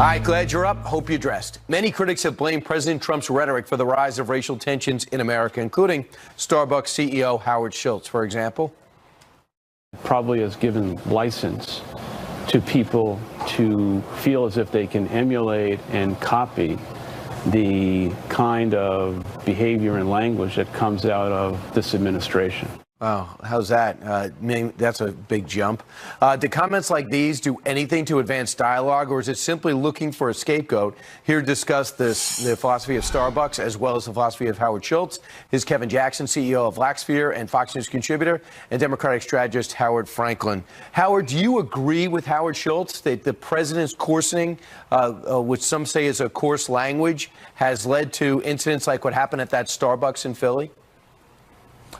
All right, glad you're up. Hope you're dressed. Many critics have blamed President Trump's rhetoric for the rise of racial tensions in America, including Starbucks CEO Howard Schultz, for example. Probably has given license to people to feel as if they can emulate and copy the kind of behavior and language that comes out of this administration. Wow, how's that? That's a big jump. Do comments like these do anything to advance dialogue, or is it simply looking for a scapegoat? Here to discuss the philosophy of Starbucks, as well as the philosophy of Howard Schultz, is Kevin Jackson, CEO of Laxsphere and Fox News contributor, and Democratic strategist Howard Franklin. Howard, do you agree with Howard Schultz that the president's coarsening, which some say is a coarse language, has led to incidents like what happened at that Starbucks in Philly?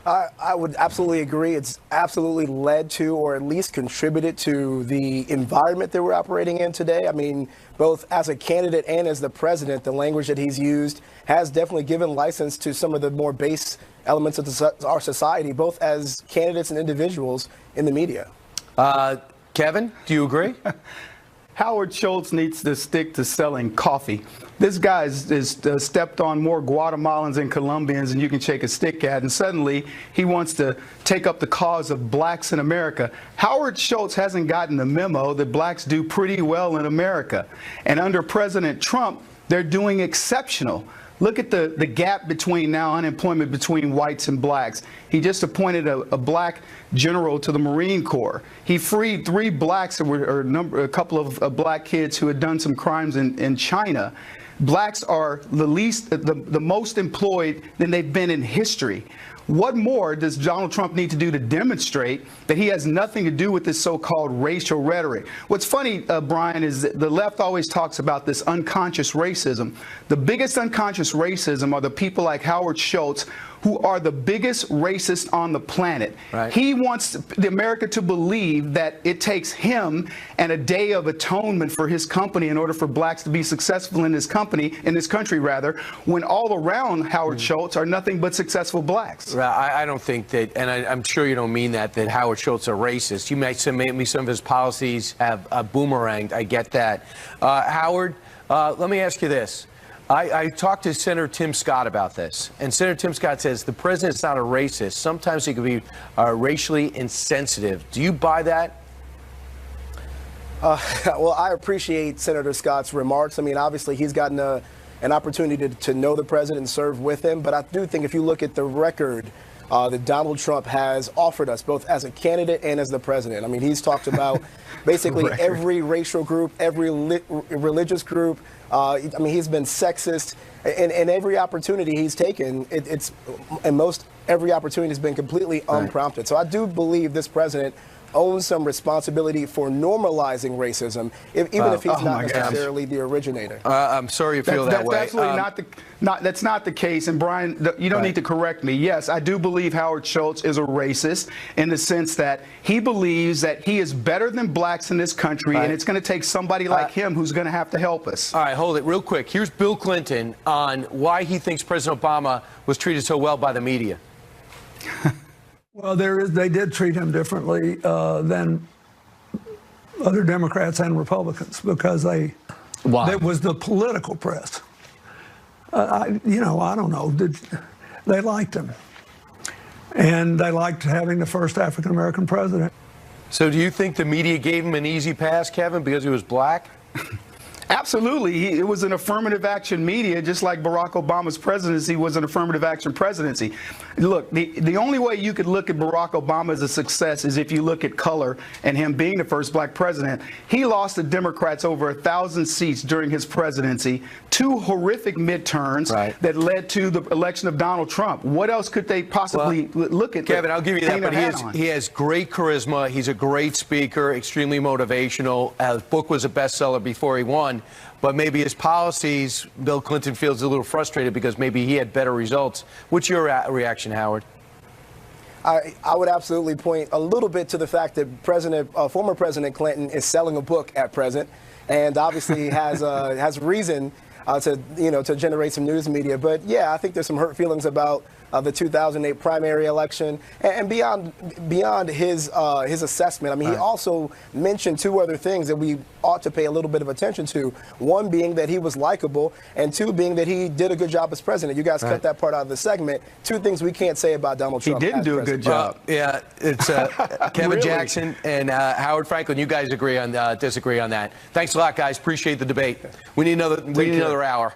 I would absolutely agree. It's absolutely led to, or at least contributed to, the environment that we're operating in today. I mean, both as a candidate and as the president, the language that he's used has definitely given license to some of the more base elements of our society, both as candidates and individuals in the media. Kevin, do you agree? Howard Schultz needs to stick to selling coffee. This guy has stepped on more Guatemalans and Colombians than you can shake a stick at, and suddenly he wants to take up the cause of blacks in America. Howard Schultz hasn't gotten the memo that blacks do pretty well in America. And under President Trump, they're doing exceptional. Look at the gap between now unemployment between whites and blacks. He just appointed a black general to the Marine Corps. He freed 3 blacks, or a couple of black kids who had done some crimes in China. Blacks are the most employed than they've been in history. What more does Donald Trump need to do to demonstrate that he has nothing to do with this so-called racial rhetoric? What's funny, Brian, is that the left always talks about this unconscious racism. The biggest unconscious racism are the people like Howard Schultz, who are the biggest racists on the planet. Right. He wants America to believe that it takes him and a day of atonement for his company in order for blacks to be successful in this country, when all around Howard Schultz are nothing but successful blacks. I don't think that, and I'm sure you don't mean that Howard Schultz are racist. You may say maybe some of his policies have boomeranged. I get that. Howard, let me ask you this. I talked to Senator Tim Scott about this, and Senator Tim Scott says the president's not a racist. Sometimes he can be racially insensitive. Do you buy that? Well, I appreciate Senator Scott's remarks. I mean, obviously, he's gotten an opportunity to know the president and serve with him. But I do think if you look at the record that Donald Trump has offered us, both as a candidate and as the president, I mean, he's talked about basically every racial group, every religious group. I mean, he's been sexist, and every opportunity he's taken, every opportunity has been completely unprompted. So I do believe this president owns some responsibility for normalizing racism, even if he's not necessarily the originator. I'm sorry you feel that way. That's absolutely that's not the case. And Brian, you don't need to correct me. Yes, I do believe Howard Schultz is a racist in the sense that he believes that he is better than blacks in this country, and it's going to take somebody like him who's going to have to help us. All right, hold it real quick. Here's Bill Clinton on why he thinks President Obama was treated so well by the media. Well, they did treat him differently than other Democrats and Republicans because it was the political press. I don't know. They liked him, and they liked having the first African American president. So, do you think the media gave him an easy pass, Kevin, because he was black? Absolutely. It was an affirmative action media, just like Barack Obama's presidency was an affirmative action presidency. Look, the only way you could look at Barack Obama as a success is if you look at color and him being the first black president. He lost the Democrats over 1,000 seats during his presidency, 2 horrific midterms that led to the election of Donald Trump. What else could they possibly look at? Kevin, I'll give you that, but he has great charisma. He's a great speaker, extremely motivational. His book was a bestseller before he won. But maybe his policies, Bill Clinton feels a little frustrated because maybe he had better results. What's your reaction, Howard? I would absolutely point a little bit to the fact that former President Clinton is selling a book at present, and obviously has reason to generate some news media. But yeah, I think there's some hurt feelings about the 2008 primary election, and beyond his assessment. I mean, he also mentioned two other things that we ought to pay a little bit of attention to. One being that he was likable, and two being that he did a good job as president. You guys cut that part out of the segment. Two things we can't say about Donald Trump. He didn't do a good job. Yeah, it's Kevin Really? Jackson and Howard Franklin. You guys disagree on that. Thanks a lot, guys. Appreciate the debate. We need another hour.